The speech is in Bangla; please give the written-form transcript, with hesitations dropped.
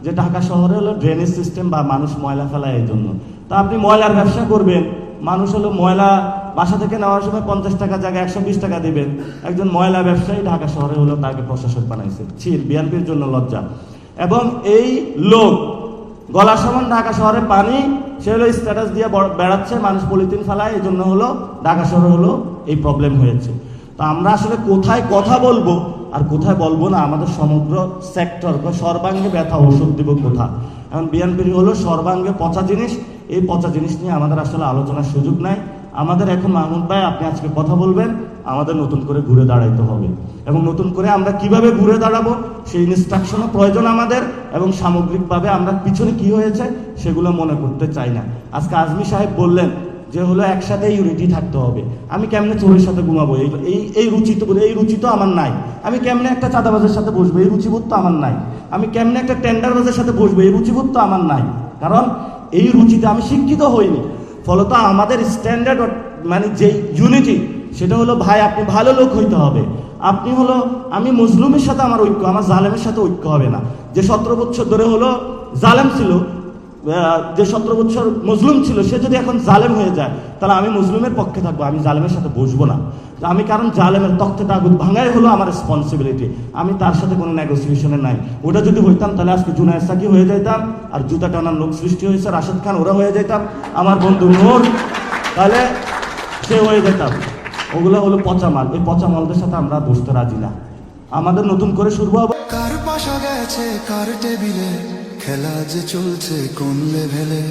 যে ঢাকা শহরে হলো ড্রেনেজ সিস্টেম বা মানুষ ময়লা ফেলায় এই জন্য। তা আপনি ময়লার ব্যবসা করবেন, মানুষ হলো ময়লা বাসা থেকে নেওয়ার সময় 50 টাকা জায়গায় 120 টাকা দেবেন। একজন ময়লা ব্যবসায়ী ঢাকা শহরে হলো তাকে প্রশাসক বানাইছে, ছিল বিএনপির জন্য লজ্জা। এবং এই লোক গলা সমান ঢাকা শহরে পানি, সে হলো স্ট্যাটাস দিয়ে বেড়াচ্ছে, মানুষ পলিথিন ফেলায়, এই জন্য হলো ঢাকা শহরে হলো এই প্রবলেম হয়েছে। তো আমরা আসলে কোথায় কথা বলবো আর কোথায় বলবো না, আমাদের সমগ্র সেক্টর সর্বাঙ্গে ব্যথা ওষুধ দিব কোথা। এখন বিএনপির হলো সর্বাঙ্গে পচা জিনিস, এই পচা জিনিস নিয়ে আমাদের আসলে আলোচনার সুযোগ নাই। আমাদের এখন মাহমুদ ভাই আপনি আজকে কথা বলবেন, আমাদের নতুন করে ঘুরে দাঁড়াইতে হবে, এবং নতুন করে আমরা কিভাবে ঘুরে দাঁড়াবো সেই ইনস্ট্রাকশনও প্রয়োজন আমাদের, এবং সামগ্রিকভাবে আমরা পিছনে কি হয়েছে সেগুলো মনে করতে চাই না। আজকে আজমি সাহেব বললেন যে হলো একসাথে ইউনিটি থাকতে হবে। আমি কেমনে চোরের সাথে ঘুমাবো, এই রুচি তো আমার নাই। আমি কেমনে একটা চাঁদাবাজের সাথে বসবো, এই রুচিবোধ তো আমার নাই। আমি কেমনে একটা টেন্ডারবাজের সাথে বসবো, এই রুচিবোধ তো আমার নাই। কারণ এই রুচিতে আমি শিক্ষিত হইনি, ফলত আমাদের স্ট্যান্ডার্ড মানে যে ইউনিটি সেটা হলো ভাই আপনি ভালো লোক হইতে হবে। আপনি হলো আমি মজলুমের সাথে আমার ঐক্য, আমার জালেমের সাথে ঐক্য হবে না। যে 17 বছর ধরে হলো জালেম ছিল, যে 17 বছর মজলুম ছিল, সে যদি এখন জালেম হয়ে যায় তাহলে আমি মজলুমের পক্ষে থাকবো, আমি জালেমের সাথে বসবো না। আমি কারণ জালেমের তক্তে তাগুত ভাঙাই হলো আমার রেসপন্সিবিলিটি, আমি তার সাথে কোনো নেগোসিয়েশনে নাই। ওটা যদি হইতাম তাহলে আজকে জুনায়েদ সাকি হয়ে যেতাম, আর জুতা টানার লোক সৃষ্টি হয়েছে রাশেদ খান, ওরা হয়ে যেতাম, আমার বন্ধু নূর তাহলে সে হয়ে যেতাম। ওগুলো হলো পচা মাল, এই পচা মালদের সাথে আমরা বসতে রাজি না। আমাদের নতুন করে শুরু হবে। কার পাশা গেছে কার টেবিলে, খেলা যে চলছে কোন লেভেলে।